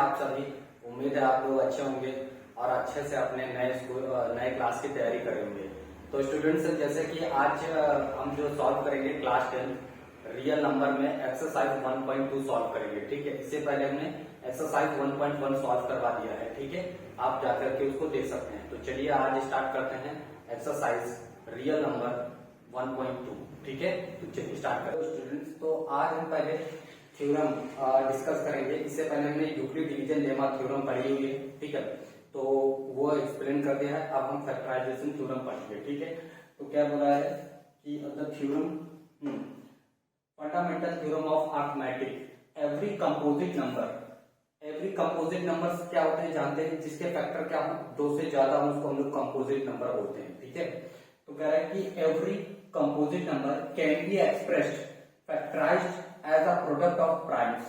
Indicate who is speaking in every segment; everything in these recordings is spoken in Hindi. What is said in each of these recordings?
Speaker 1: आप सभी? उम्मीद है आप लोग अच्छे होंगे और अच्छे से अपने नए क्लास की तैयारी करेंगे। तो स्टूडेंट्स, जैसे कि आज हम जो सॉल्व करेंगे क्लास 10 रियल नंबर में एक्सरसाइज 1.2 सॉल्व करेंगे। ठीक है, इससे पहले हमने एक्सरसाइज 1.1 सॉल्व करवा दिया है। ठीक है, आप जाकर के उसको देख सकते हैं। तो चलिए आज स्टार्ट करते हैं एक्सरसाइज रियल नंबर 1.2। ठीक है, तो चलिए स्टार्ट करें स्टूडेंट्स। तो आज हम पहले थ्योरम डिस्कस करेंगे। इससे पहले हमने यूक्लिड डिवीजन लेमा थ्योरम पढ़ी हुई है। ठीक है, तो वो एक्सप्लेन कर दिया है। अब हम फैक्टराइजेशन थ्योरम पढ़ेंगे। ठीक है, तो क्या बोला है कि the theorem fundamental theorem of arithmetic every composite number क्या होते हैं जानते हैं, जिसके फैक्टर क्या हो, दो से ज्यादा हो, उसको हम लोग कंपोजिट नंबर बोलते हैं। ठीक है, तो कह रहा है कि every composite number can be expressed factorised as a product of primes,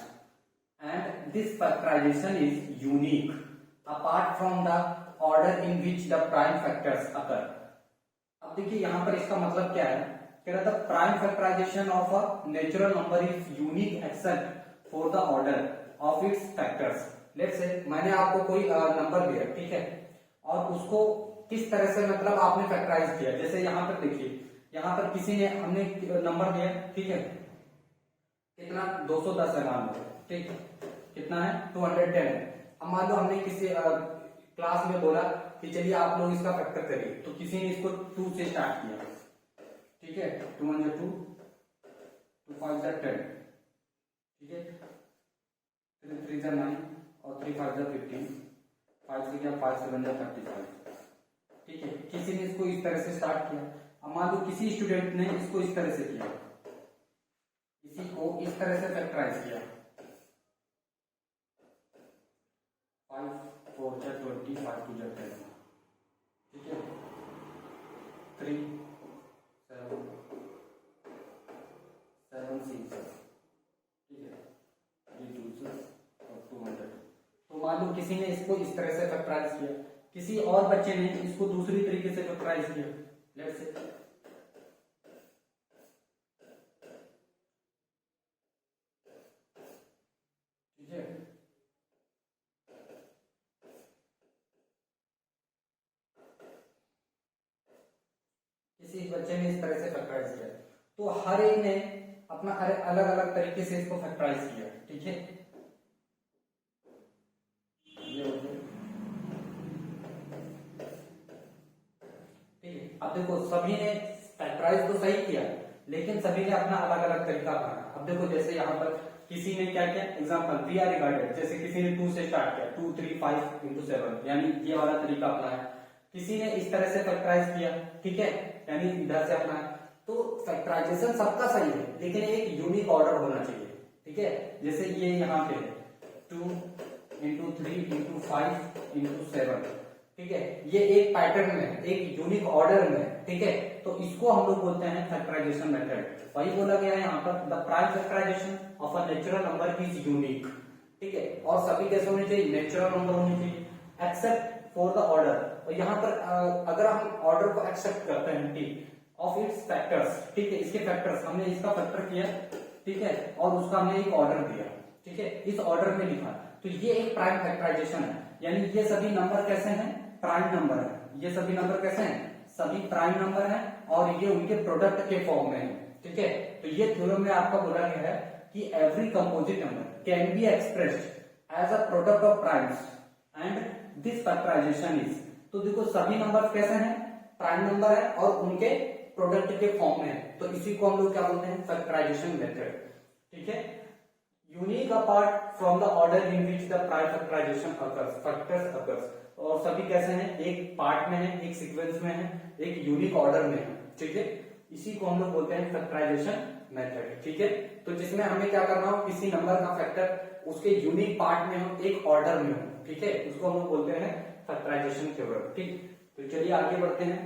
Speaker 1: and this factorization is unique apart from the order in which the prime factors occur. अब देखिए यहाँ पर इसका मतलब क्या है, कह रहा था prime factorisation of a natural number is unique except for the order of its factors. Let's say मैंने आपको कोई नंबर दिया, ठीक है, और उसको किस तरह से मतलब आपने फैक्टराइज किया। जैसे यहाँ पर देखिए, यहाँ पर किसी ने हमने नंबर दिया, ठीक है, कितना 210 है मान लो, ठीक, कितना है 210 है। अब मान लो हमने किसी क्लास में बोला कि चलिए आप लोग इसका फैक्टर करिए, तो किसी ने इसको 2 से स्टार्ट किया। ठीक है, 2 1 2 2 5 10, ठीक है, 3 3 9 और 3 5 15, 5 से क्या 5 7 35। ठीक है, किसी ने इसको इस तरह से स्टार्ट किया। अब मान लो किसी स्टूडेंट ने इसको इस तरह से किया, इसी को इस तरह से फैक्टराइज किया, 5 4 20 5 2 10, ठीक है, 3 7 7 6, ठीक है, 3 2 6 और 200। तो मान लो किसी ने इसको इस तरह से फैक्टराइज किया, किसी और बच्चे ने इसको दूसरी तरीके से फैक्टराइज किया। लेट्स से किसी बच्चे ने इस तरह से फैक्टराइज किया, तो हर एक ने अपना अलग अलग तरीके से इसको फैक्टराइज किया। ठीक है, ये हो गया। ठीक है, अब देखो सभी ने फैक्टराइज तो सही किया, लेकिन सभी ने अपना अलग अलग तरीका अपनाया। अब देखो जैसे यहाँ पर किसी ने क्या किया, एग्जाम्पल वी आर रिगार्डेड, जैसे किसी ने 2 से स्टार्ट किया, 2 3 5 into 7, यानी ये वाला तरीका अपनाया। किसी ने इस तरह से फैक्टराइज किया, ठीक है, यानी इधर से अपना। तो फैक्टराइजेशन सबका सही है, लेकिन एक यूनिक ऑर्डर होना चाहिए। ठीक है, जैसे ये यहाँ पे 2 into 3 into 5 into 7, ठीक है, ये एक पैटर्न में, एक यूनिक ऑर्डर में। ठीक है, तो इसको हम लोग बोलते हैं फैक्टराइजेशन मेथड। वही बोला गया है यहाँ पर, the prime factorisation of a natural number is unique. ठीक है, और सभी कैसे होने चाहिए, नेचुरल नंबर होने चाहिए एक्सेप्ट फॉर द ऑर्डर। और यहाँ पर अगर हम ऑर्डर को एक्सेप्ट करते हैं, ठीक, ऑफ इट्स फैक्टर्स, ठीक है, इसके फैक्टर्स, हमने इसका फैक्टर किया, ठीक है, और उसका हमने एक ऑर्डर दिया, ठीक है, इस ऑर्डर में लिखा, तो ये एक प्राइम फैक्टराइजेशन है। यानी ये सभी नंबर कैसे हैं, प्राइम नंबर है। ये सभी नंबर कैसे हैं, सभी प्राइम नंबर है, और ये उनके प्रोडक्ट के फॉर्म में है। ठीक है, तो ये थ्योरम में आपका बोला गया है कि every composite number can be expressed as a product of primes and this factorisation is. तो देखो सभी नंबर कैसे हैं, प्राइम नंबर है और उनके प्रोडक्ट के फॉर्म में है, तो इसी को हम लोग क्या बोलते हैं, फैक्टराइजेशन मेथड। ठीक है, unique apart from the order in which the prime factorisation occurs, factors occurs, और सभी कैसे हैं, एक पार्ट में है, एक सीक्वेंस में है, एक यूनिक ऑर्डर में है। ठीक है, इसी को हम लोग बोलते हैं फैक्टराइजेशन मेथड। ठीक है, तो जिसमें हमें क्या करना हो, किसी नंबर का फैक्टर उसके यूनिक पार्ट में हो, एक ऑर्डर में हो, ठीक है, उसको हम लोग बोलते हैं फैक्टराइजेशन थ्योरम। ठीक, तो चलिए आगे बढ़ते हैं।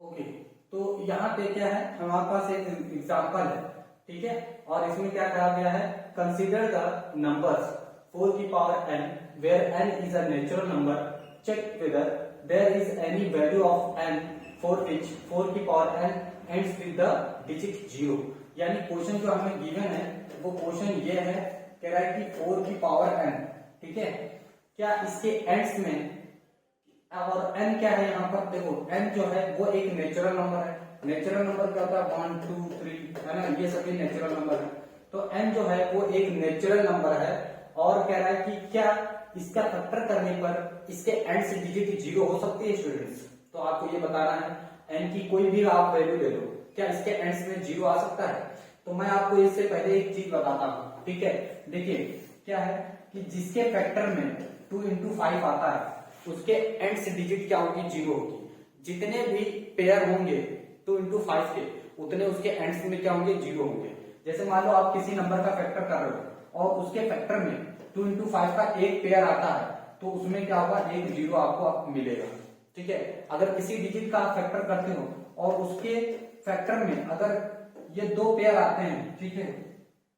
Speaker 1: ओके, तो यहाँ पे क्या है, हमारे पास एक एग्जांपल है, ठीक है, और इसमें क्या कहा गया है, कंसीडर द नंबर्स 4 की power n where n is a natural number, check whether there is any value of n for which 4 की power n ends with the digit 0। यानी क्वेश्चन जो हमें गिवन है वो क्वेश्चन ये है, कह रहा है कि 4 की पावर n, ठीक है, क्या इसके एंड्स में, और n क्या है यहाँ पर देखो, n जो है वो एक नेचुरल नंबर है। नेचुरल नंबर क्या होता है 1 2 3 है ना, ये सभी नेचुरल नंबर है। तो n जो है वो एक नेचुरल नंबर है और कह रहा है कि क्या इसका फैक्टर करने पर इसके एंड से डिजिट 0 हो सकती है स्टूडेंट्स। तो आपको ये बताना है n की कोई भी आप वैल्यू ले लो, क्या इसके एंड्स में 0 आ सकता है। तो मैं आपको इससे पहले एक चीज बताता हूँ, ठीक है। देखिए क्या है कि जिसके फैक्टर में 2 into 5 आता है उसके एंड से डिजिट क्या होगी 0 होगी। जितने भी पेयर होंगे 2 into 5 के उतने उसके एंड्स में क्या होंगे 0 होंगे। जैसे मान लो आप किसी नंबर का फैक्टर कर रहे हो और उसके फैक्टर में 2 into 5 का एक पेयर आता है तो उसमें क्या होगा, एक 0 आपको मिलेगा, ठीक है। अगर किसी डिजिट का आप फैक्टर करते हो और उसके फैक्टर में अगर ये 2 पेयर आते हैं, ठीक है,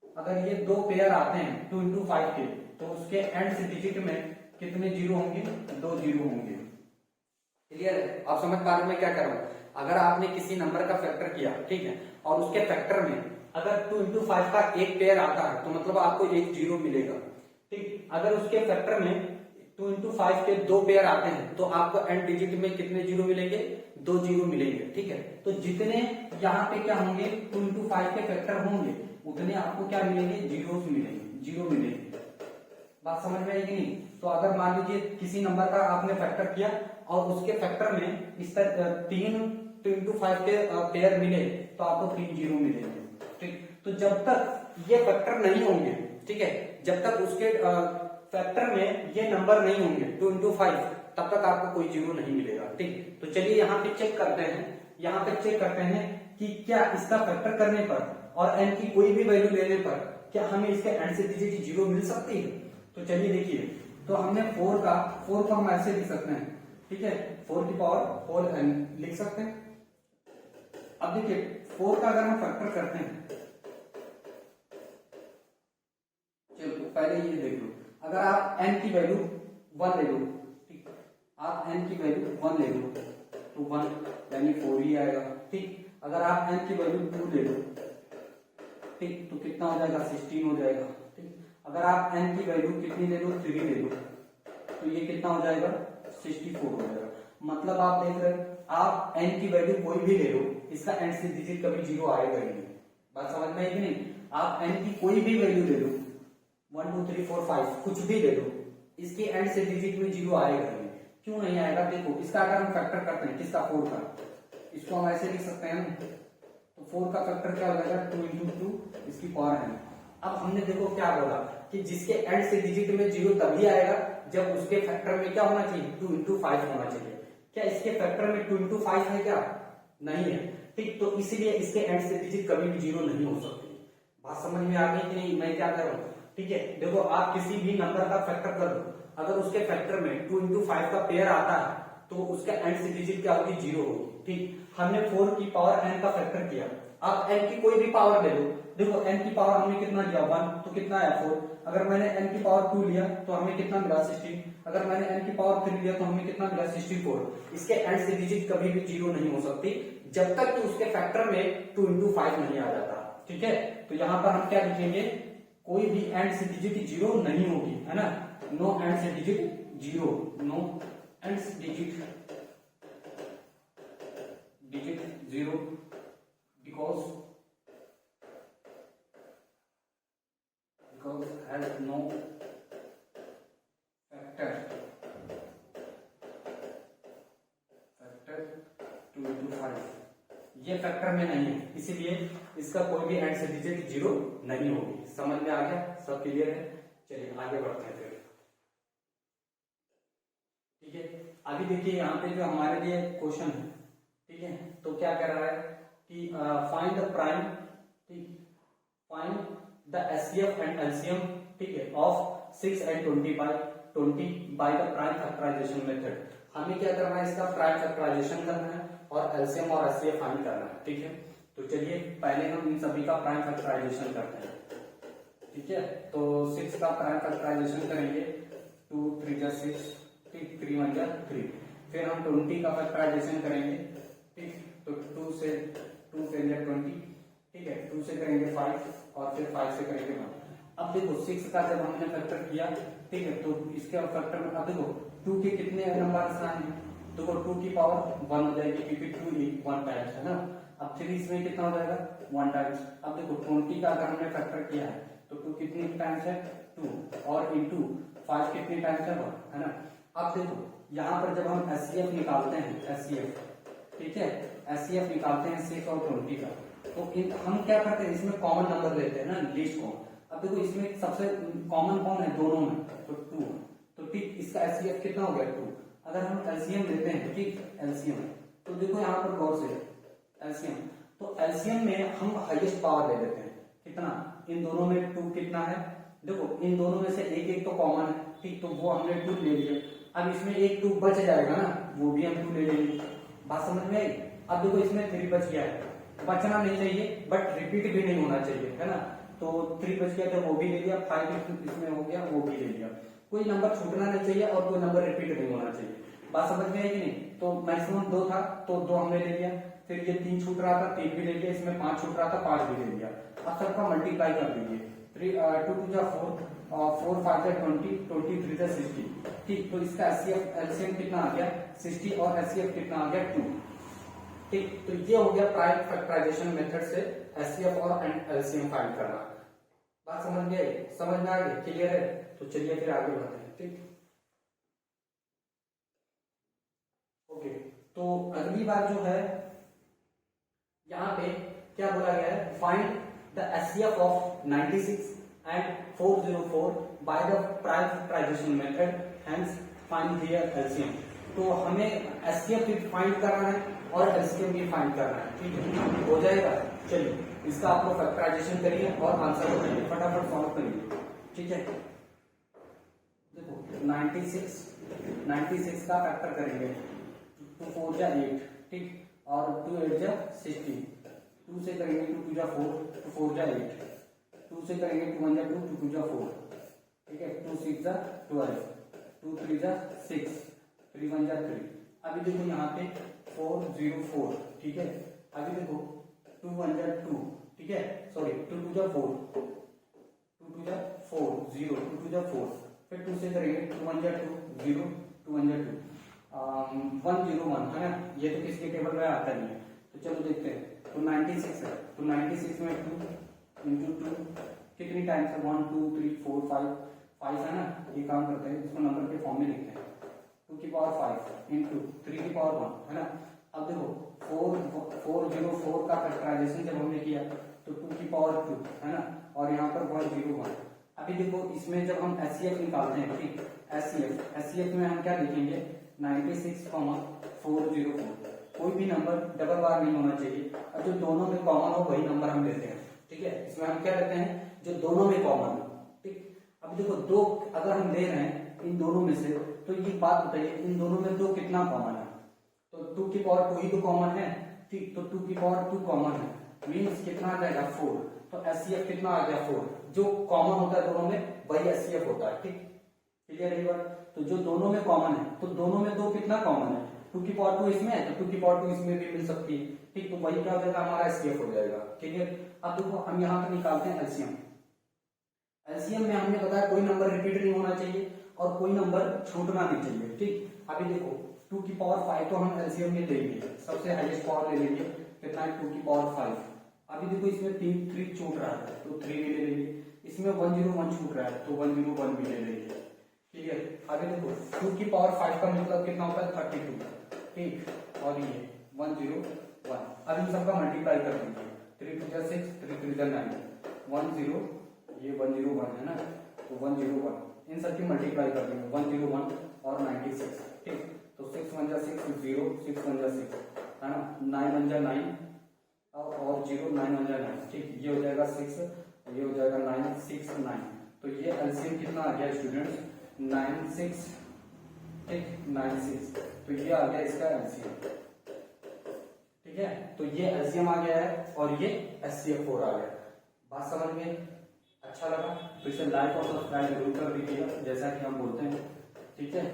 Speaker 1: अगर ये 2 पेयर आते हैं 2 into 5 के तो उसके एंड से डिजिट में कितने 0 होंगे, 2 0 होंगे। क्लियर है, आप समझ पा रहे हो मैं क्या कर रहा हूं। अगर आपने किसी नंबर का फैक्टर किया, ठीक है, और उसके फैक्टर में अगर 2 into 5 का एक पेयर आता है तो मतलब आपको एक 0 मिलेगा, ठीक। अगर उसके फैक्टर में 2 into 5 के 2 पेयर आते हैं तो आपको एंड डिजिट में कितने 0 मिलेंगे, 2 0 मिलेंगे, ठीक है। तो जितने यहाँ पे क्या होंगे 2 into 5 के फैक्टर होंगे उतने आपको क्या मिलेंगे, 0 मिलेंगे, 0 मिलेंगे। बात समझ में आई कि नहीं। तो अगर मान लीजिए किसी नंबर का आपने फैक्टर किया और उसके फैक्टर में इस तरह 3 2 into 5 के पेयर मिले तो आपको 3 0 मिलेंगे, ठीक। तो जब तक ये फैक्टर नहीं होंगे, ठीक है, जब तक उसके फैक्टर में ये नंबर नहीं होंगे 2 into 5 तब तक आपको कोई 0 नहीं मिलेगा, ठीक। तो चलिए यहाँ पे चेक करते हैं, यहाँ पे चेक करते हैं कि क्या इसका फैक्टर करने पर और n की कोई भी वैल्यू लेने पर क्या हमें इसके एंड से डिजिट 0 मिल सकती है। तो चलिए देखिए, तो हमने 4 को हम ऐसे लिख सकते हैं, ठीक है, 4 की पावर होल n लिख सकते हैं। अब देखिए 4 का अगर हम फैक्टर करते हैं, चलो पहले ये देख लो, अगर आप n की वैल्यू 1 ले लो, ठीक, आप n की वैल्यू 1 ले लो तो 1 यानी 4 ही आएगा, ठीक। अगर आप n की वैल्यू 2 ले लो, ठीक, तो कितना हो जाएगा 16 हो जाएगा, ठीक। अगर आप n की वैल्यू कितनी ले लो 3 ले लो तो ये कितना हो जाएगा 64 हो जाएगा। मतलब आप देख रहे हैं आप n की वैल्यू कोई भी ले लो इसका एंड से डिजिट कभी 0 आएगा ही नहीं। बात समझ में आई कि नहीं। आप n की कोई भी वैल्यू ले लो 1 2 3 4 5 कुछ भी ले लो इसके एंड से डिजिट में 0 आएगा ही नहीं। क्यों नहीं आएगा, देखो इसका अगर हम फैक्टर करते हैं किसका 4 का, इसको हम ऐसे लिख सकते हैं, तो 4 का फैक्टर क्या हो जाएगा 2 into 2 इसकी पावर है। अब हमने देखो क्या बोला कि जिसके एंड से डिजिट में 0 तभी आएगा जब उसके फैक्टर में क्या होना चाहिए 2 into 5 होना चाहिए। क्या इसके फैक्टर में 2 into 5 है, क्या नहीं है, ठीक। तो इसीलिए इसके एंड से डिजिट कभी भी 0 नहीं हो सकती। बात समझ में आ गई कि नहीं, मैं क्या कर रहा हूँ, ठीक है। देखो आप किसी भी नंबर का फैक्टर कर दो, अगर उसके फैक्टर में 2 into 5 का पेयर आता है तो उसका एंड से डिजिट क्या होगी 0 होगी, ठीक। हमने 4 की पावर n का फैक्टर किया, आप n की कोई भी पावर ले लो, देखो n की पावर हमने कितना लिया 1 तो कितना है 4। अगर मैंने n की पावर 2 लिया तो हमें कितना मिला 16। अगर मैंने n की पावर 3 लिया तो हमें कितना मिला 64। इसके एंड से डिजिट कभी भी 0 नहीं हो सकती जब तक कि उसके फैक्टर में 2 into 5 नहीं आ जाता, ठीक है। तो यहाँ पर हम क्या लिखेंगे, कोई भी एंड से डिजिट 0 नहीं होगी, है ना, नो एंड से डिजिट 0, नो एंड से digit 0 because has no factor 2 into 5, ये फैक्टर में नहीं है इसीलिए इसका कोई भी एंड से डिजिट 0 नहीं होगी। समझ में आ गया, सब क्लियर है। चलिए आगे बढ़ते हैं फिर, ठीक है। अभी देखिए यहाँ पे जो हमारे लिए क्वेश्चन है, ठीक है, तो क्या कह रहा है कि फाइंड द प्राइम, ठीक, find the HCF and LCM, ठीक है, of 6 and 20 by the prime factorisation method. हमें क्या करना है, इसका प्राइम फैक्टराइजेशन करना है और एलसीएम और एचसीएफ फाइंड करना है, ठीक है। तो चलिए पहले हम इन सभी का प्राइम फैक्टराइजेशन करते हैं, ठीक है। तो 6 का प्राइम फैक्टराइजेशन करेंगे, 2 3 जा 6, ठीक, 3 1 जा 3। फिर हम 20 का फैक्टराइजेशन करेंगे, ठीक, तो 2 से 20, ठीक है, 2 से करेंगे 5 और फिर 5 से करेंगे 1। अब देखो 6 का जब हमने फैक्टर किया, ठीक है, तो इसके फैक्टर में अब देखो 2 के कितने नंबर आएंगे, देखो 2 की पावर 1 हो जाएगी क्योंकि 2 1 टाइम्स है ना। अब 3 इसमें कितना हो जाएगा 1 टाइम्स। अब देखो 20 का अगर हमने फैक्टर किया है तो 2 कितनी टाइम्स है 2, और इंटू 5 कितनी टाइम्स है 1, है ना। अब देखो यहाँ पर जब हम एचसीएफ निकालते हैं, एचसीएफ, ठीक है, एचसीएफ निकालते हैं 6 और 20 का, तो हम क्या करते हैं इसमें कॉमन नंबर लेते हैं ना, लीस्ट कॉमन। अब देखो इसमें सबसे कॉमन कौन है दोनों में, तो 2, तो ठीक इसका एचसीएफ कितना हो गया 2। अगर हम एलसीएम लेते हैं, ठीक एलसीएम, तो देखो यहाँ पर गौर से एलसीएम, तो एलसीएम में हम हाईएस्ट पावर ले लेते हैं, कितना, इन दोनों में 2 कितना है, देखो इन दोनों में से एक एक तो कॉमन है, ठीक, तो वो हमने 2 ले लिया। अब इसमें एक 2 बच जाएगा ना, वो भी हम 2 ले लेंगे, बात समझ में आई। अब देखो इसमें 3 बच गया है, बचना नहीं चाहिए बट रिपीट भी नहीं होना चाहिए, है ना, तो 3 बच गया तो वो भी ले लिया, 5 इसमें हो गया वो भी ले लिया। कोई नंबर छूटना नहीं चाहिए और कोई नंबर रिपीट नहीं होना चाहिए, बात समझ में आई कि नहीं। तो मैक्सिमम 2 था तो 2 हमने ले लिया, फिर ये 3 छूट रहा था 3 भी ले लिया, इसमें 5 छूट रहा था 5 भी ले लिया। अब सबका मल्टीप्लाई कर दीजिए, 2 2 जा 4, 4 5 जा 20, 23 जा 60, ठीक, तो इसका एलसीएम कितना आ गया 60 और एचसीएफ कितना आ गया 2, ठीक। तो ये हो गया प्राइम फैक्टराइजेशन मेथड से एचसीएफ और एलसीएम फाइंड करना। बात समझ में आई, समझ में आ गई, क्लियर है। तो चलिए फिर आगे बढ़ते हैं, ठीक। ओके, तो अगली बात जो है यहाँ पे क्या बोला गया है, find the HCF of 96 and 404 by the prime factorisation method, hence find here LCM. तो हमें एचसीएफ भी फाइंड करना है और एलसीएम भी फाइंड करना है, ठीक है, हो जाएगा। चलिए इसका आप लोग फैक्टराइजेशन करिए और आंसर बताइए, फटाफट सॉल्व करिए, ठीक है। देखो 96 का फैक्टर करेंगे, 2 4 जा 8, ठीक, और 2 8 जा 60, 2 से करेंगे 2 2 जा 4, 2 4 जा 8, 2 से करेंगे 2 1 जा 2, 2 2 जा 4, ठीक है, 2 6 जा 12, 2 3 जा 6, 3 1 जा 3। अभी देखो यहाँ पे 4 0 4, ठीक है, अभी देखो 2 1 जा 2, ठीक है, सॉरी 2 2 जा 4, 2 2 जा 4 0, 2 2 जा 4, फिर 2 से करेंगे 2 1 जा 2 0, 2 1 जा 2, 1 0 1, है ना, ये तो किसके टेबल में आता नहीं है, तो चलो देखते हैं। तो 96 है, तो 96 में 2 इंटू 2 कितनी टाइम्स है 1 2 3 4 5 है ना, ये काम करते हैं, इसको नंबर के फॉर्म में लिखते हैं, 2 की पावर 5 इंटू 3 की पावर 1, है ना। अब देखो 404 का फैक्टराइजेशन जब हमने किया तो 2 की पावर 2, है ना, और यहाँ पर 101। अभी देखो इसमें जब हम एचसीएफ निकालते हैं, ठीक, एचसीएफ में हम क्या लिखेंगे 96, 404, कोई भी नंबर डबल बार नहीं होना चाहिए, और जो दोनों में कॉमन हो वही नंबर हम लेते हैं, ठीक है। इसमें हम क्या लेते हैं जो दोनों में कॉमन हो, ठीक। अब देखो 2 अगर हम ले रहे हैं इन दोनों में से, तो ये बात बताइए इन दोनों में 2 कितना कॉमन है, तो 2 की पावर 2 ही तो कॉमन है, ठीक, तो 2 की पावर 2 कॉमन है, मीन्स कितना आ जाएगा 4, तो एचसीएफ कितना आ गया 4, जो कॉमन होता है दोनों में वही एचसीएफ होता है, ठीक, क्लियर है बात। तो जो दोनों में कॉमन है, तो दोनों में 2 कितना कॉमन है, 2 की पावर 2 इसमें है तो 2 की पावर 2 इसमें भी मिल सकती है, ठीक, तो वही क्या हो जाएगा हमारा एचसीएफ हो जाएगा, क्लियर। अब देखो हम यहाँ पे निकालते हैं एलसीएम। एलसीएम में हमने बताया कोई नंबर रिपीट नहीं होना चाहिए और कोई नंबर छूटना नहीं चाहिए, ठीक। अभी देखो 2 की पावर 5 तो हम एलसीएम में लेंगे, सबसे हाईएस्ट पावर ले लेंगे, कितना है 2 की पावर 5। अभी देखो इसमें 3 छूट रहा है तो 3 भी ले लेंगे, इसमें 101 छूट रहा है तो 101 भी ले लेंगे, क्लियर। अभी देखो 2 की पावर 5 का मतलब कितना होता है 32, ठीक, और ये 101। अब इन सबका मल्टीप्लाई कर दीजिए, 3 2 जा 6, 3 3 जा 9, 10, ये 101 है ना, तो 101, इन सबकी मल्टीप्लाई कर देंगे 101 और 96, ठीक, तो 6 1 जा 6 0, 6 1 जा 6, है ना, 9 1 जा 9 और 0 9 1 जा 9, ठीक, ये हो जाएगा 6, ये हो जाएगा 9 6 9। तो ये एलसीएम कितना आ गया स्टूडेंट्स 96, ठीक, 96, तो ये आ गया इसका एलसीएम, ठीक है। तो ये एलसीएम आ गया है और ये एचसीएफ4 आ गया। बात समझ में अच्छा लगा तो इसे लाइक और सब्सक्राइब जरूर कर दीजिएगा, जैसा कि हम बोलते हैं, ठीक है।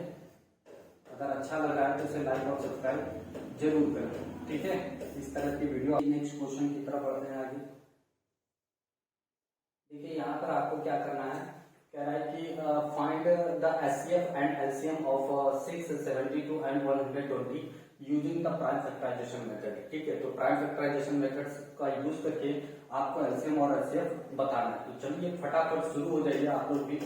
Speaker 1: अगर अच्छा लगा है तो इसे लाइक और सब्सक्राइब जरूर करें, ठीक है। इस तरह की वीडियो। नेक्स्ट क्वेश्चन की तरफ बढ़ते हैं आगे। देखिए यहाँ पर आपको क्या करना है, कह रहा है कि find the HCF and LCM of 672 and 120 using the prime factorisation method. ठीक है, तो प्राइम फैक्टराइजेशन मेथड का यूज करके आपको एलसीएम और एचसीएफ बताना है। तो चलिए फटाफट शुरू हो जाइए आप लोग भी।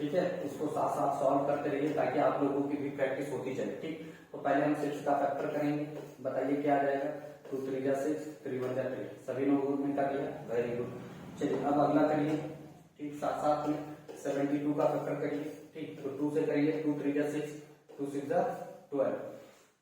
Speaker 1: ठीक है, इसको साथ साथ सॉल्व करते रहिए ताकि आप लोगों की भी प्रैक्टिस होती चले। ठीक, तो पहले हम 6 का फैक्टर करेंगे, बताइए क्या आ जाएगा। 2 3 जा 6, 3 1 जा 3, सभी लोगों ने कर लिया, वेरी गुड। चलिए अब अगला करिए। ठीक, साथ साथ में 72 का फैक्टर करिए। ठीक, तो 2 से करिए, 2 3 जा 6, 2 6 जा 12।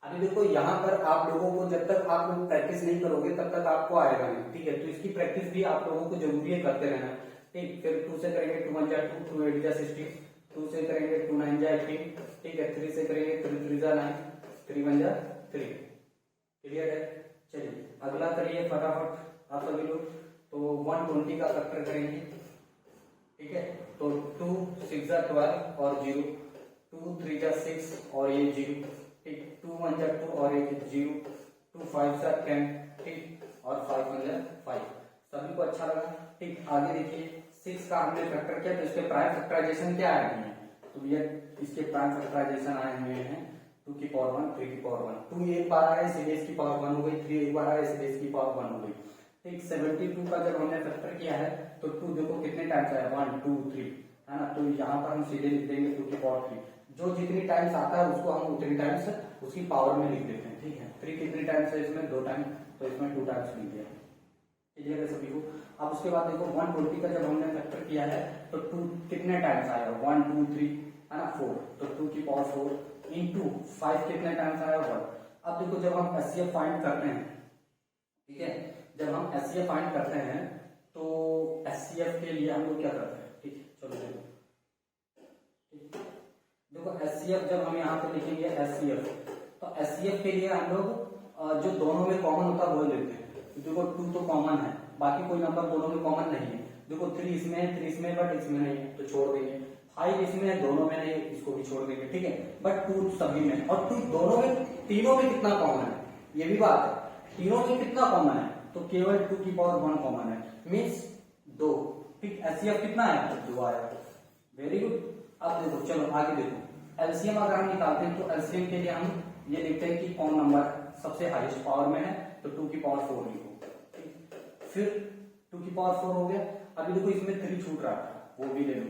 Speaker 1: अभी देखो यहाँ पर आप लोगों को जब तक आप लोग प्रैक्टिस नहीं करोगे तब तक आपको आएगा नहीं। ठीक है, तो इसकी प्रैक्टिस भी आप लोगों को जरूरी है करते रहना। ठीक, फिर 2 से करेंगे 2 1 जा 2, 2 8 जा 16, 2 से करेंगे 2 9 जा 18। ठीक है, 3 से करेंगे 3 3 जा 9, 3 1 जा 3। क्लियर है। चलिए अगला करिए फटाफट आप सभी लोग। तो 120 का फैक्टर करेंगे। ठीक है, तो 2 6 जा 12 और 0, 2 3 जा 6 और ये 0। ठीक, 2 1 जा 2 और एक 0, 2 5 जा 10। ठीक, और 5 1 जा 5। सभी को अच्छा लगा। ठीक, आगे देखिए 6 का हमने फैक्टर किया तो इसके प्राइम फैक्टराइजेशन क्या आए हुए हैं, तो ये इसके प्राइम फैक्टराइजेशन आए हुए हैं 2 की पावर 1, 3 की पावर 1। 2 एक बार आया इसलिए इसकी पावर 1 हो गई, 3 एक बार आया इसलिए इसकी पावर 1 हो गई। ठीक, 72 का जब हमने फैक्टर किया है तो 2 देखो कितने टाइम्स आया, 1 2 3, है ना। तो यहाँ पर हम सीधे लिख देंगे 2 की पावर 3। जो जितनी टाइम्स आता है उसको हम उतनी टाइम्स उसकी पावर में लिख देते हैं। ठीक है, 3 कितनी टाइम्स है इसमें, 2 टाइम, तो इसमें 2 टाइम्स लिख दिया। क्लियर है सभी को। अब उसके बाद देखो 120 का जब हमने फैक्टर किया है तो 2 कितने टाइम्स आया, 1 2 3, है ना, 4, तो 2 की पावर 4 इंटू 5 कितने टाइम्स आया, 1। अब देखो जब हम एचसीएफ फाइंड करते हैं, ठीक है, जब हम एचसीएफ फाइंड करते हैं तो एचसीएफ के लिए हम लोग क्या करते हैं। ठीक, चलो देखो एचसीएफ जब हम यहाँ पे लिखेंगे एचसीएफ, तो एचसीएफ के लिए हम लोग जो दोनों में कॉमन होता है वो लेते हैं। देखो 2 तो कॉमन है, बाकी कोई नंबर दोनों में कॉमन नहीं है। देखो 3 इसमें है, 3 इसमें बट इसमें नहीं है तो छोड़ देंगे। 5 इसमें है, दोनों में नहीं, इसको भी छोड़ देंगे। ठीक है, बट 2 सभी में, और 2 दोनों में, तीनों में कितना कॉमन है ये भी बात है। तीनों में कितना कॉमन है, तो केवल 2 की पावर 1 कॉमन है, मीन्स 2। ठीक, एचसीएफ कितना है, 2 आया, वेरी गुड। अब देखो चलो आगे देखो एलसीएम अगर हम निकालते हैं तो एलसीएम के लिए हम ये देखते हैं कि कौन नंबर सबसे हाईएस्ट पावर में है, तो 2 की पावर 4 लिखो। फिर 2 की पावर 4 हो गया। अभी देखो इसमें 3 छूट रहा था, वो भी ले लो।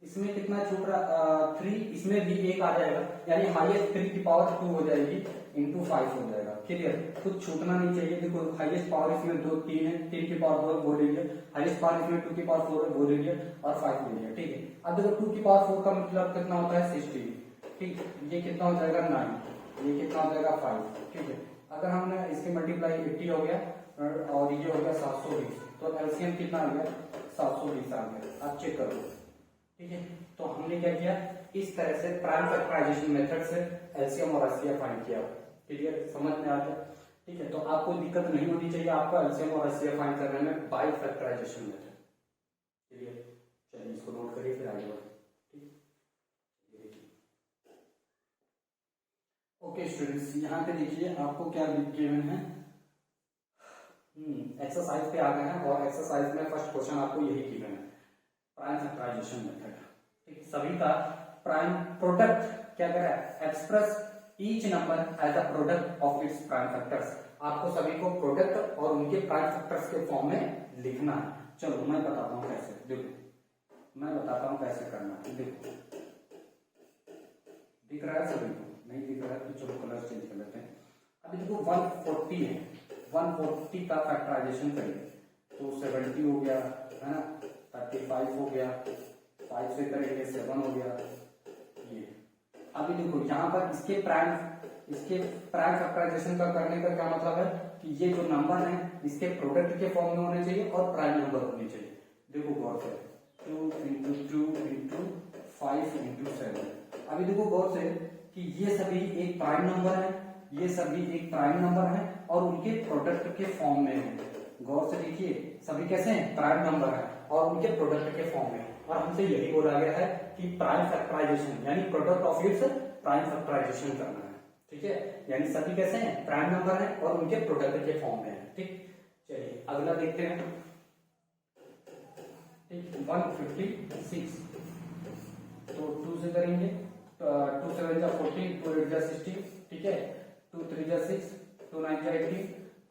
Speaker 1: इसमें कितना छूट रहा, 3, इसमें भी 1 आ जाएगा, यानी हाईएस्ट 3 की पावर 2 हो जाएगी इंटू 5 हो जाएगा। क्लियर, कुछ छूटना नहीं चाहिए। देखो हाईएस्ट पावर इसमें 2 3 है, 3 की पावर 2 वो ले लिया, हाईएस्ट पावर इसमें 2 की पावर 4 है वो ले लिया, और 5 ले लिया। ठीक है, अब देखो 2 की पावर 4 का मतलब कितना होता है, 60। ठीक, ये कितना हो जाएगा 9, ये कितना हो जाएगा 5। ठीक है, अगर हमने इसके मल्टीप्लाई 80 हो गया और ये हो गया 720, तो एलसीएम कितना आ गया, 720 आ गया। आप चेक करो। ठीक है, तो हमने क्या किया, इस तरह से प्राइम फैक्टराइजेशन मेथड से एलसीएम और एचसीएफ फाइंड किया। क्लियर, समझ में आ गया। ठीक है, तो आपको दिक्कत नहीं होनी चाहिए आपको एलसीएम और एचसीएफ फाइंड करने में बाय फैक्टराइजेशन मेथड। क्लियर, चलिए इसको नोट करिए फिर आगे बढ़े। ओके स्टूडेंट्स, यहाँ पे देखिए आपको क्या गिवन है, एक्सरसाइज पे आ गए हैं, और एक्सरसाइज में फर्स्ट क्वेश्चन आपको यही गिवन है, प्राइम फैक्टराइजेशन मेथड। ठीक, सभी का प्राइम प्रोडक्ट क्या कर रहा है, express each number as a product of its prime factors. आपको सभी को प्रोडक्ट और उनके प्राइम फैक्टर्स के फॉर्म में लिखना है। चलो मैं बताता हूँ कैसे, देखो मैं बताता हूँ कैसे करना है। देखो दिख रहा है सभी को, नहीं दिख रहा है तो चलो कलर चेंज कर लेते हैं। अभी देखो 140 है, 140 का फैक्टराइजेशन करेंगे तो 70 हो गया, है ना, 35 हो गया, 5 से करेंगे 7 हो गया। ये अभी देखो यहाँ पर इसके प्राइम फैक्टराइजेशन का करने का क्या मतलब है कि ये जो नंबर है इसके प्रोडक्ट के फॉर्म में होने चाहिए और प्राइम नंबर होने चाहिए। देखो गौर से, 2 इंटू 2 इंटू 5 इंटू 7। अभी देखो गौर से कि ये सभी एक प्राइम नंबर है, ये सभी एक प्राइम नंबर है और उनके प्रोडक्ट के फॉर्म में है। गौर से देखिए सभी कैसे हैं, प्राइम नंबर है और उनके प्रोडक्ट के फॉर्म में। और हमसे यही बोला गया है कि प्राइम फैक्टराइजेशन यानी product of its prime factorisation करना है। ठीक है, यानी सभी कैसे हैं, प्राइम नंबर है और उनके प्रोडक्ट के फॉर्म में है। ठीक, चलिए अगला देखते हैं। ठीक, 156। तो 2 से करेंगे, 2 7 जा 14, 2 8 जा 16, ठीक है, 2 3 जा 6, 2 9 जा 18।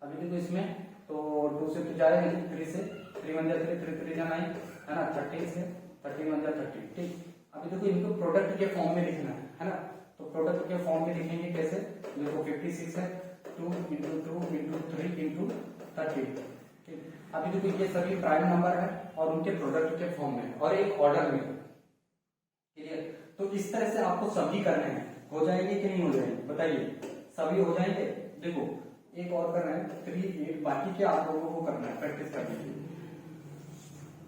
Speaker 1: अभी देखो इसमें तो 2 से तो जाएगा नहीं, 3 से, 3 1 जा 3, 3 3 जा 9, है ना, 13 से, 13 1 जा 13, ठीक। अभी देखो इनको प्रोडक्ट के फॉर्म में लिखना है ना, तो प्रोडक्ट के फॉर्म में लिखेंगे कैसे, देखो 56 है, 2 into 2 into 3 into 30, ठीक। अभी देखो ये सभी प्राइम नंबर है और उनके प्रोडक्ट के फॉर्म में और एक ऑर्डर में, क्लियर। तो इस तरह से आपको सभी करने हैं, हो जाएंगे कि नहीं हो जाएंगे बताइए, सभी हो जाएंगे। देखो एक और करना है 3 8, बाकी के आप लोगों को करना है, प्रैक्टिस करने के लिए।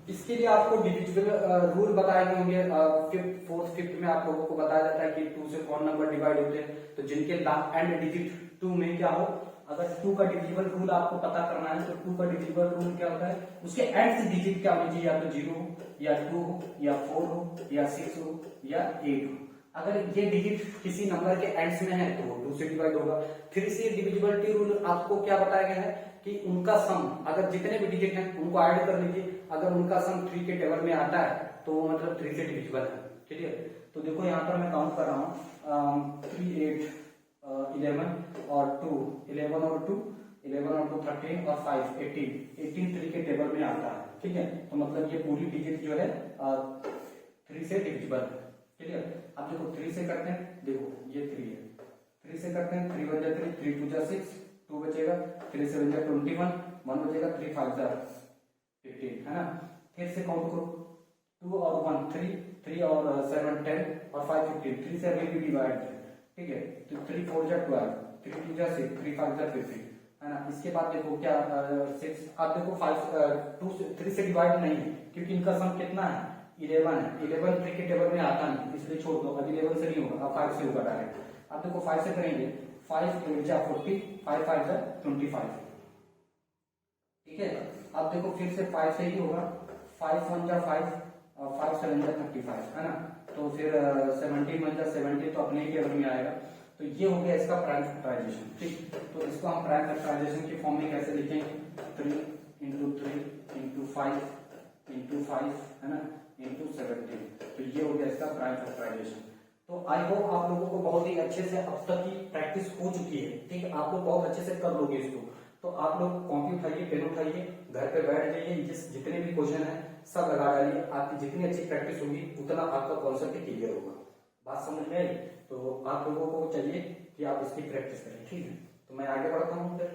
Speaker 1: इसके लिए आपको डिविजिबल रूल बताए गए होंगे, फिफ्थ फोर्थ फिफ्थ में आप लोगों को बताया जाता है कि 2 से कौन नंबर डिवाइड होते हैं, तो जिनके लास्ट एंड डिजिट 2 में क्या हो, अगर 2 का डिविजिबल रूल आपको पता करना है तो 2 का डिविजिबल रूल क्या होता है, उसके एंड से डिजिट क्या होनी चाहिए, या तो 0 हो, या 2 हो, या 4 हो, या 6 हो, या 8 हो। अगर ये डिजिट किसी नंबर के एंड्स में है तो वो 2 से डिवाइड होगा। फिर से डिविजिबिलिटी रूल आपको क्या बताया गया है कि उनका सम, अगर जितने भी डिजिट हैं उनको ऐड कर लीजिए, अगर उनका सम 3 के टेबल में आता है तो वो मतलब 3 से डिविजिबल है, क्लियर। तो देखो यहाँ पर मैं काउंट कर रहा हूँ 3 8 11 और 2 11 और 2 11 और 2 13 और 5 18 18 3 के टेबल में आता है, ठीक है। तो मतलब ये पूरी डिजिट जो है 3 से डिविजिबल है, क्लियर। अब देखो 3 से करते हैं, देखो ये 3 है, 3 से करते हैं, 3 1 जा 3, 3 2 जा 6, 2 बचेगा, 3 7 जा 21, 1 बचेगा, 3 5 जा 15, है ना। फिर से काउंट करो, 2 और 1 3, 3 और 7 10 और 5 15, 3 से अभी भी डिवाइड है, ठीक है। तो 3 4 जा 12, 3 2 जा 6, 3 5 जा 15, है ना। इसके बाद देखो क्या 6, आप देखो 5 2 से 3 से डिवाइड नहीं है क्योंकि इनका सम कितना है 11 है, 11 3 के टेबल में आता नहीं, इसलिए छोड़ दो, अभी 11 से नहीं होगा, अब 5 से होगा डायरेक्ट। अब देखो 5 से करेंगे, 5 8 जा 40, 5 5 जा 25, ठीक है। अब देखो फिर से 5 से ही होगा, 5 1 जा 5 और 5 7 जा 35, है ना। तो फिर 17 1 जा 70, तो अपने ही टेबल में आएगा। तो ये हो गया इसका प्राइम फैक्टराइजेशन, ठीक। तो इसको हम प्राइम फैक्टराइजेशन की फॉर्म में कैसे लिखेंगे, 3 into 3 into 5 into 5, है ना, into 17। तो ये हो गया इसका प्राइम फैक्टराइजेशन। तो आई होप आप लोगों को बहुत ही अच्छे से अब तक की प्रैक्टिस हो चुकी है, ठीक है। आप लोग बहुत अच्छे से कर लोगे इसको। तो आप लोग कॉपी उठाइए, पेन उठाइए, घर पे बैठ जाइए, जितने भी क्वेश्चन है सब लगा डालिए। आपकी जितनी अच्छी प्रैक्टिस होगी उतना आपका कॉन्सेप्ट क्लियर होगा। बात समझ में आई? तो आप लोगों को चाहिए कि आप इसकी प्रैक्टिस करें, ठीक है। तो मैं आगे बढ़ता हूँ फिर।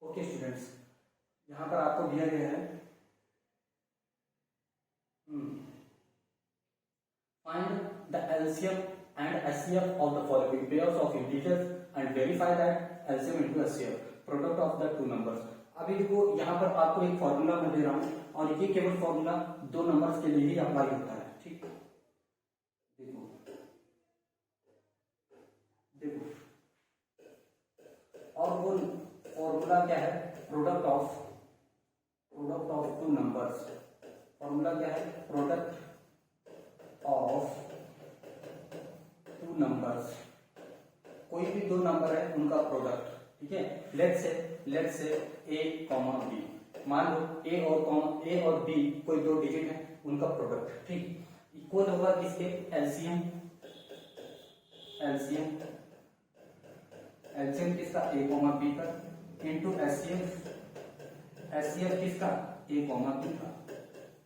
Speaker 1: ओके स्टूडेंट्स, यहाँ पर आपको दिया गया है find the LCM and HCF of the following pairs of integers and verify that LCM into HCF product of the two numbers। अभी देखो यहाँ पर आपको एक फॉर्मूला मैं दे रहा हूँ और ये केवल फॉर्मूला 2 नंबर्स के लिए ही अप्लाई होता है, ठीक। देखो देखो और वो फॉर्मूला क्या है, प्रोडक्ट ऑफ 2 नंबर्स। फॉर्मूला क्या है, प्रोडक्ट ऑफ 2 नंबर्स, कोई भी 2 नंबर है उनका प्रोडक्ट, ठीक है। Let's say A comma B, मान लो ए और बी कोई 2 डिजिट है उनका प्रोडक्ट, ठीक। इक्वल होगा किसके, एलसीएम किसका, ए कॉमा बी का, इंटू एचसीएफ किसका, ए कॉमा बी का,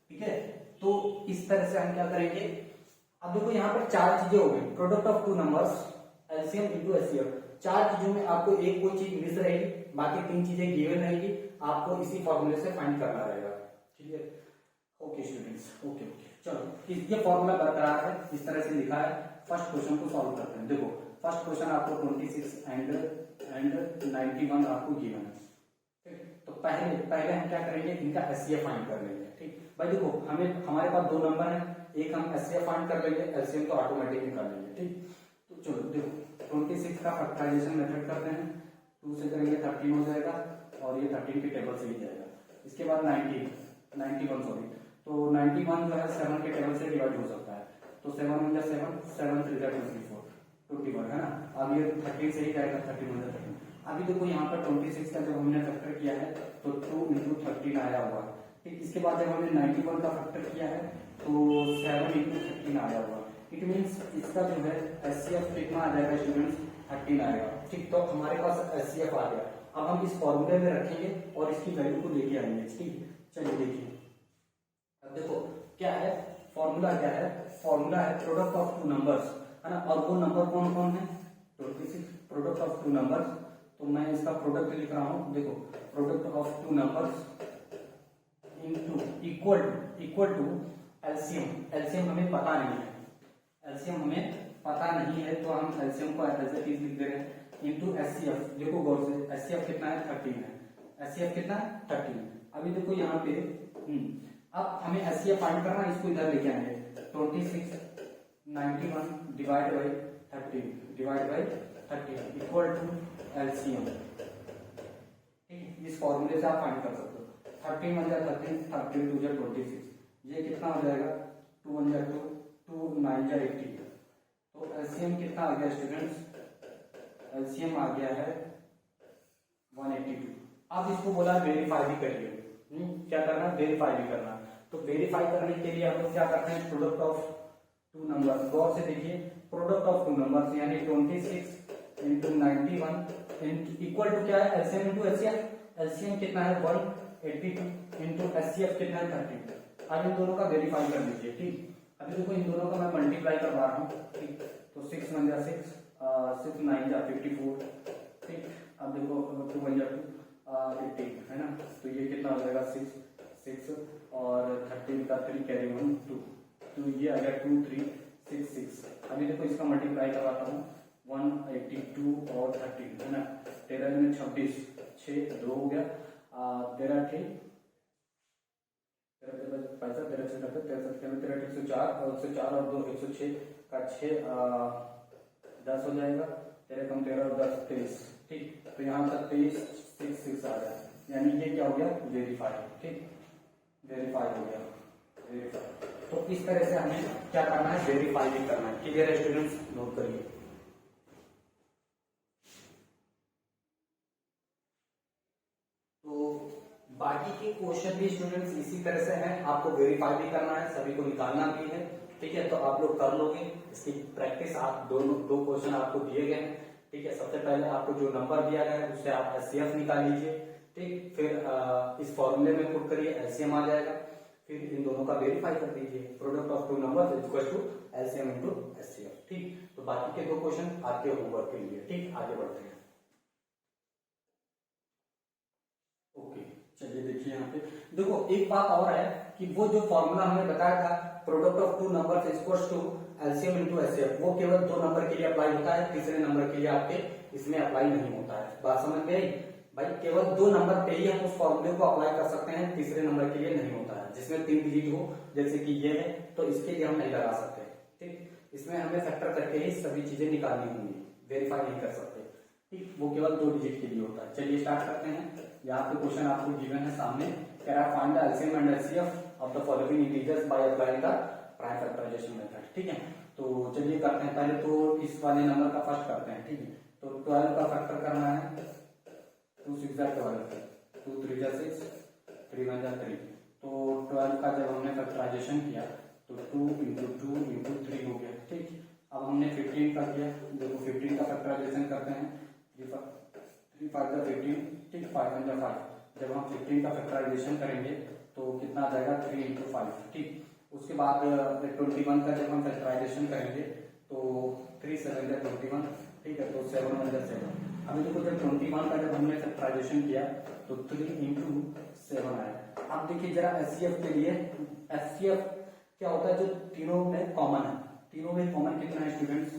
Speaker 1: ठीक है। तो इस तरह से हम क्या करेंगे, अब देखो यहाँ पर 4 चीजें हो गई, product of 2 numbers, LCM into HCF. 4 चीजों में आपको एक कोई चीज मिस रहेगी, बाकी 3 चीजें गिवन रहेगी, आपको इसी फॉर्मूले से फाइंड करना रहेगा, ठीक है। ओके स्टूडेंट्स, ओके चलो ये फॉर्मूला बरकरार है, इस तरह से लिखा है। फर्स्ट क्वेश्चन को सॉल्व करते हैं। देखो फर्स्ट क्वेश्चन आपको 26 एंड 91 आपको गिवन है, ठीक। तो पहले हम क्या करेंगे, इनका एचसीएफ फाइंड कर लेंगे, ठीक। भाई देखो हमारे पास 2 नंबर है, एक हम एचसीएफ फाइंड कर लेंगे, एलसीएम तो ऑटोमेटिक निकाल लेंगे, ठीक। तो चलो देखो 26 का फैक्टराइजेशन मेथड करते हैं, 2 से करेंगे 13 हो जाएगा और ये 13 के टेबल से ही जाएगा। इसके बाद 91 सॉरी, तो 91 जो है 7 के टेबल से डिवाइड हो सकता है, तो 7 1 जा 7 3 जा 24 है ना। अब ये 13 से ही जाएगा, 13 1 जा 13। अभी देखो यहाँ पर 26 का जब हमने फैक्टर किया है तो 2 इंटू 13 आया हुआ। ठीक, इसके बाद जब हमने 91 का फैक्टर किया है तो 7 इंटू 13 आया हुआ। इट मीन्स इसका जो है एचसीएफ कितना आ जाएगा स्टूडेंट्स, 13 आएगा। ठीक, तो हमारे पास एचसीएफ आ गया। अब हम इस फॉर्मूले में रखेंगे और इसकी वैल्यू को लेके आएंगे। ठीक, चलिए देखिए, अब देखो क्या है फॉर्मूला, क्या है फॉर्मूला है प्रोडक्ट ऑफ टू नंबर्स, है ना। और वो नंबर कौन कौन है, 26, प्रोडक्ट ऑफ टू नंबर्स। तो मैं इसका प्रोडक्ट लिख रहा हूं, देखो product of two numbers into equal to LCM. LCM हमें पता नहीं है, एलसीएम हमें पता नहीं है तो हम एलसीएम को एज इट इज लिख दे रहे हैं इनटू एचसीएफ। देखो गौर से, एचसीएफ कितना है, 13 है। एचसीएफ कितना है, 13। अभी देखो यहाँ पे अब हमें एचसीएफ फाइंड करना है, इसको इधर लेके आएंगे। 26 91 divide by 13 equal to LCM. ठीक, इस फॉर्मूले से आप फाइंड कर सकते हो। 13 1 जा 13, 13 2 जा 26, ये कितना हो जाएगा, 2 1 जा 2, 2 9 जा 80। तो एलसीएम कितना आ गया स्टूडेंट्स, एलसीएम आ गया है 182। अब इसको बोला वेरीफाई भी करिए। क्या करना है, वेरीफाई भी करना। तो वेरीफाई करने के लिए हम लोग क्या करते हैं, प्रोडक्ट ऑफ टू नंबर। गौर से देखिए, प्रोडक्ट ऑफ टू नंबर्स यानी 26 इंटू 91 इक्वल टू क्या है, एलसीएम इंटू एचसीएफ। एलसीएम कितना है 182 इंटू एचसीएफ कितना है 13। अब इन दोनों का वेरीफाई कर लीजिए। ठीक, अभी देखो इन दोनों का मैं मल्टीप्लाई करवा रहा हूँ। ठीक, तो 6 1 जा 6, 6 9 जा 54। ठीक, अब देखो 2 1 जा 2, 18, है ना। तो ये कितना हो जाएगा 6 और 13 का 3 कैरी 1 2, तो ये आ गया 2 3 6 6। अभी देखो इसका मल्टीप्लाई करवाता हूँ, 182 और 13, है ना। 13 में 26, 6 2 हो गया, 13 ठीक, 13 पैसा 13 से 13 104 और 104 और 2 106 का 6 10 हो जाएगा। 13 कम 13 और 10 23। ठीक, तो यहाँ तक 23 6 6 आ गया, यानी ये क्या हो गया, वेरीफाई। ठीक, वेरीफाई हो गया, वेरीफाई। तो इस तरह से हमें क्या करना है, वेरीफाई भी करना है। क्लियर है स्टूडेंट्स, नोट करिए। तो बाकी के क्वेश्चन भी स्टूडेंट्स इसी तरह से हैं, आपको वेरीफाई भी करना है, सभी को निकालना भी है। ठीक है, तो आप लोग कर लोगे इसकी प्रैक्टिस। आप दो क्वेश्चन आपको दिए गए हैं। ठीक है, सबसे पहले आपको जो नंबर दिया गया है उससे आप एचसीएफ निकाल लीजिए। ठीक, फिर इस फॉर्मूले में पुट करिए, एलसीएम आ जाएगा। फिर इन दोनों का वेरीफाई कर दीजिए, product of two numbers is equal to LCM into HCF. ठीक, तो बाकी के दो क्वेश्चन आपके होमवर्क के लिए। ठीक, आगे बढ़ते हैं। ओके, चलिए देखिए यहाँ पे देखो एक बात और है कि वो जो फॉर्मूला हमने बताया था, product of two numbers is equal to LCM into HCF, वो केवल 2 नंबर के लिए अप्लाई होता है, तीसरे नंबर के लिए आपके इसमें अप्लाई नहीं होता है। बात समझ में आई भाई, केवल 2 नंबर पे ही हम उस फॉर्मूले को अप्लाई कर सकते हैं, तीसरे नंबर के लिए नहीं होता है। जिसमें 3 डिजिट हो, जैसे कि ये है, तो इसके लिए हम नहीं लगा सकते। ठीक, इसमें हमें फैक्टर करके ही सभी चीजें निकालनी होंगी, वेरीफाई नहीं कर सकते। ठीक, वो केवल 2 डिजिट के लिए होता है। चलिए स्टार्ट करते हैं। यहाँ पे क्वेश्चन आपको गिवन है सामने, कह रहा है find the LCM and HCF of the following integers by applying the prime factorisation method. ठीक है, तो चलिए करते हैं। पहले तो इस वाले नंबर का फर्स्ट करते हैं। ठीक है, तो 12 का फैक्टर करना है, 2 6 जा 12, 2 3 जा 6, 3 1 जा 3। तो 12 का जब हमने फैक्टराइजेशन किया तो 2 इंटू 2 इंटू 3 हो गया। ठीक, अब हमने 15 का किया, देखो 15 का फैक्टराइजेशन करते हैं, 3 5 जा 15। ठीक, 5 1 जा 5। जब हम 15 का फैक्टराइजेशन करेंगे तो कितना आ जाएगा, 3 इंटू 5। ठीक, उसके बाद 21 का जब हम फैक्टराइजेशन करेंगे तो 3 7 जा 21। ठीक है, तो 7 1 जा 7। अभी देखो जब 21 का जब हमने फैक्टराइजेशन किया तो 3 इंटू 7 आया। अब देखिए जरा एचसीएफ के लिए, एचसीएफ क्या होता है, जो तीनों में कॉमन है। तीनों में कॉमन कितना है स्टूडेंट्स,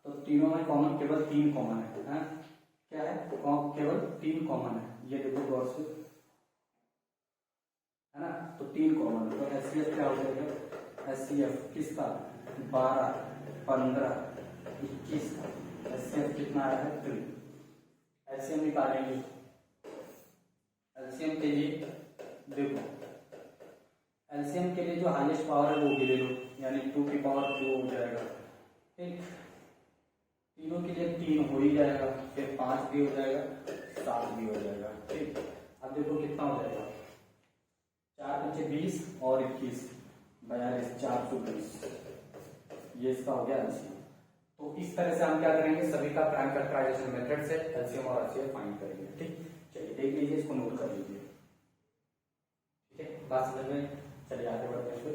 Speaker 1: तो तीनों में कॉमन केवल 3 कॉमन है। क्या है, केवल 3 कॉमन है। ये देखो गौर से, है ना, तो 3 कॉमन है। तो एचसीएफ क्या हो जाएगा, एचसीएफ किसका, 12 15 21 का एचसीएफ कितना आया है, 3। एलसीएम निकालेंगे। एलसीएम के लिए देखो, एलसीएम के लिए जो हाईएस्ट पावर है वो भी ले लो, यानी 2 की पावर 2 हो जाएगा। ठीक, तीनों के लिए 3 हो ही जाएगा, फिर 5 भी हो जाएगा, 7 भी हो जाएगा। ठीक, अब देखो कितना हो जाएगा, 4 पीछे 20 और 21 42, 420, ये इसका हो गया एलसीएम। तो इस तरह से हम क्या करेंगे, सभी का प्राइम फैक्टराइजेशन मेथड से एलसीएम और आरसीएम फाइंड करेंगे। ठीक, चलिए देख लीजिए, इसको नोट कर लीजिए। ठीक है, बात समझ में, चलिए आगे बढ़ते हैं फिर।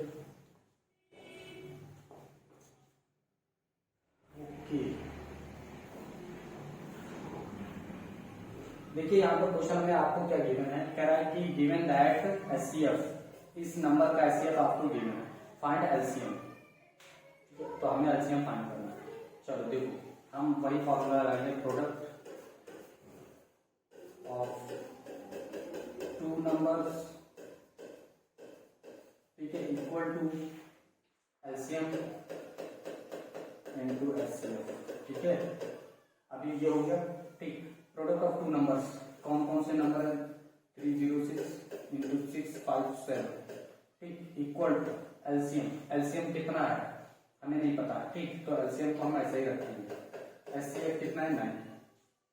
Speaker 1: ओके, देखिए यहाँ पर क्वेश्चन में आपको क्या गिवन है, कह रहा है कि गिवन दैट एचसीएफ, इस नंबर का एचसीएफ आपको गिवन है, फाइंड एलसीएम। ठीक है, तो हमें एलसीएम फाइंड करना है। चलो देखो, हम वही फॉर्मूला लगाएंगे, प्रोडक्ट ऑफ टू नंबर्स, ठीक है, equal to LCM into HCF. ठीक है, अभी ये हो गया। ठीक, प्रोडक्ट ऑफ टू नंबर्स, कौन कौन से नंबर है, 306 इंटू 657, ठीक, इक्वल टू एलसीएम। एलसीएम कितना है हमें नहीं पता, ठीक, तो एलसीएम को हम ऐसे ही रखेंगे। एचसीएफ कितना है, 9।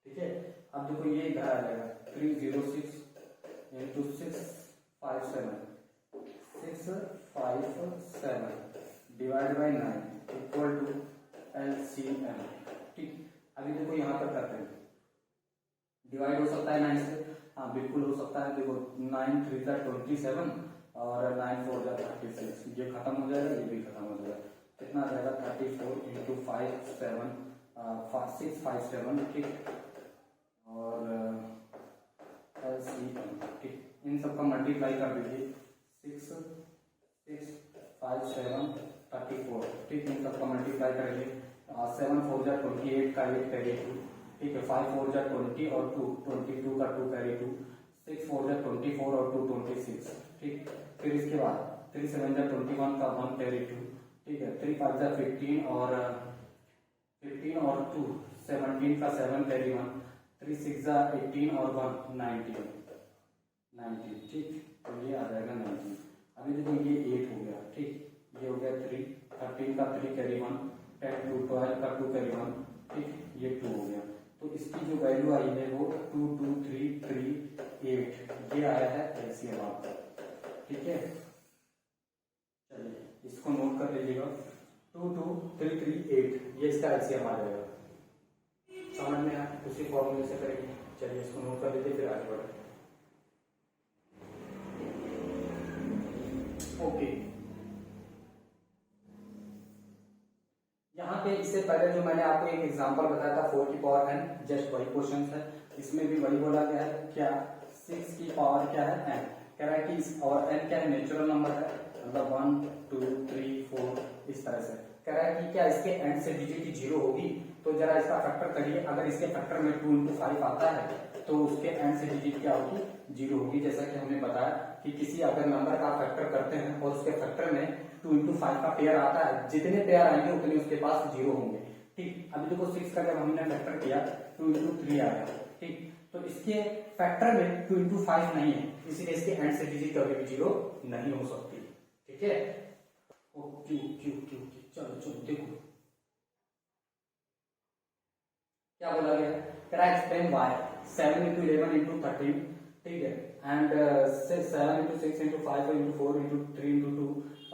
Speaker 1: ठीक है, अब देखो ये इधर आ जाएगा, 306 into 657 divide by 9 equal to LCM. ठीक, अभी देखो यहाँ पर करते हैं, डिवाइड हो सकता है 9 से, हाँ बिल्कुल हो सकता है। देखो 9 3 का 27 और 9 4 का 36, ये खत्म हो जाएगा, ये भी खत्म हो जाएगा। कितना आ जाएगा, 34 इंटू 657, ठीक, और एलसीएम। ठीक, इन सबका मल्टीप्लाई कर दीजिए, 6 6 5 7 34, ठीक, इन सबका मल्टीप्लाई करेंगे। 7 4 जा 28 का 8 कैरी 2, ठीक है, 5 4 जा 20 और 2 22 का 2 कैरी 2, 6 4 जा 24 और 2 26, ठीक, फिर इसके बाद 3 7 जा 21 का 1 कैरी 2, ठीक है, 3 5 जा 15 और 2 17 का 7 कैरी 1, 3 6 जा 18 और 1 19, ठीक, तो ये आ जाएगा 19। अभी देखो ये 8 हो गया, ठीक, ये हो गया 3 13 का 3 कैरी 1, 10 2 12 का 2 कैरी 1, ठीक, ये 2 हो गया। तो इसकी जो वैल्यू आई है वो 2 2 3 3 8, ये आया है एलसीएम आपका। ठीक है, चलिए इसको नोट कर लीजिएगा, 2 2 3 3 8, ये इसका एलसीएम आ जाएगा। समझ में आया, उसी फॉर्मूले से करेंगे। चलिए इसको नोट कर लीजिए, फिर आगे बढ़े। ओके, यहाँ पे इससे पहले जो मैंने आपको एक एग्जांपल बताया था 4 की पावर n, जस्ट वही क्वेश्चन है, इसमें भी वही बोला गया है, क्या 6 की पावर क्या है n, कह रहा है कि इस और n क्या है, नेचुरल नंबर है, मतलब 1 2 3 4 इस तरह से। कह रहा है कि क्या इसके एंड से डिजिट की 0 होगी, तो जरा इसका फैक्टर करिए। अगर इसके फैक्टर में 2 into 5 आता है तो उसके एंड से डिजिट क्या होगी, 0 होगी। जैसा कि हमने बताया कि किसी अगर नंबर का फैक्टर करते हैं और उसके फैक्टर में 2 into 5 का पेयर आता है, जितने पेयर आएंगे उतने उसके पास 0 होंगे। ठीक, अभी देखो 6 का जब हमने फैक्टर किया 2 into 3 आया, ठीक, तो इसके फैक्टर में 2 into 5 नहीं है, इसीलिए इसके एंड से डिजिट कभी भी 0 नहीं हो सकती। ठीक है, चलो चलो देखो क्या बोला गया, एक्सप्लेन वाई 7 into 11 into 13, ठीक है, and 7 into 6 into 5 into 4 into 3 into 2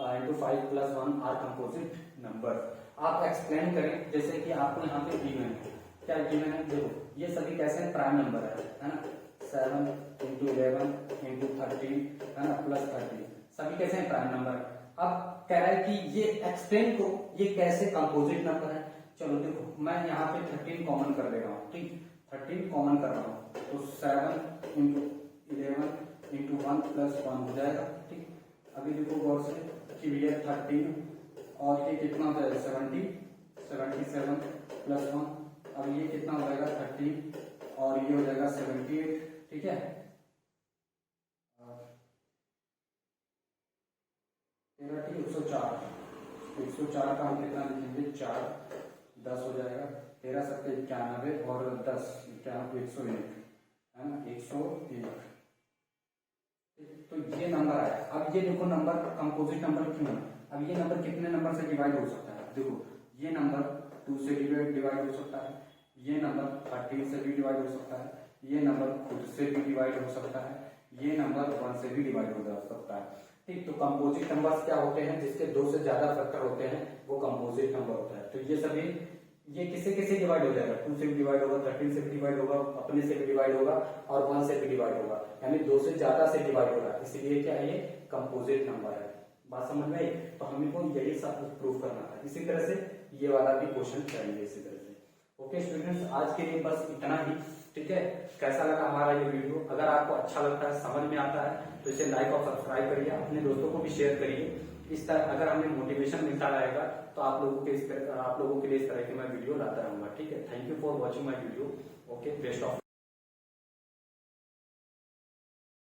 Speaker 1: into 5 plus 1 are composite number. आप एक्सप्लेन करें, जैसे कि आपको यहाँ पे गिवन है, क्या गिवन है, देखो ये सभी कैसे प्राइम नंबर है ना, 7 into 11 into 13 है ना, प्लस 13, सभी कैसे हैं, प्राइम नंबर। अब कह रहा है कि ये एक्सप्लेन को ये कैसे कंपोजिट नंबर है। चलो देखो, मैं यहाँ पे 13 कॉमन कर दे रहा हूँ, ठीक, 13 कॉमन कर रहा हूँ, तो 7 into 11 into 1 plus 1 हो जाएगा। ठीक, अभी देखो गौर से कि भैया 13 और ये कितना हो जाएगा, 77 प्लस 1, अब ये कितना हो जाएगा 13 और ये हो जाएगा 78, ठीक है, 104 का हम कितना लिखेंगे, 4 10 हो जाएगा, 13 7 91 और 10 91 101 है ना, 101। तो ये नंबर आया। अब ये देखो नंबर कंपोजिट नंबर क्यों है, अब ये नंबर कितने नंबर से डिवाइड हो सकता है, देखो ये नंबर 2 से डिवाइड हो सकता है, ये नंबर 13 से भी डिवाइड हो सकता है, ये नंबर खुद से भी डिवाइड हो सकता है, ये नंबर 1 से भी डिवाइड हो सकता है। ठीक, तो कंपोजिट नंबर्स क्या होते हैं, जिसके 2 से ज्यादा फैक्टर होते हैं वो कंपोजिट नंबर होता है। तो ये सभी ये किससे किससे डिवाइड हो जाएगा, 2 से भी डिवाइड होगा, 13 से भी डिवाइड होगा, अपने से भी डिवाइड होगा और 1 से भी डिवाइड होगा, यानी 2 से ज्यादा से डिवाइड होगा, इसलिए क्या है ये कंपोजिट नंबर है। बात समझ में आई? तो हमें को यही सब प्रूव करना था। इसी तरह से ये वाला भी क्वेश्चन करेंगे इसी तरह से। ओके स्टूडेंट्स, आज के लिए बस इतना ही। ठीक है, कैसा लगा हमारा ये वीडियो? अगर आपको अच्छा लगता है, समझ में आता है, तो इसे लाइक और सब्सक्राइब करिए, अपने दोस्तों को भी शेयर करिए। इस तरह अगर हमें मोटिवेशन मिलता रहेगा तो आप लोगों के लिए इस तरह की मैं वीडियो लाता रहूंगा। ठीक है, thank you for watching my video. Okay, best of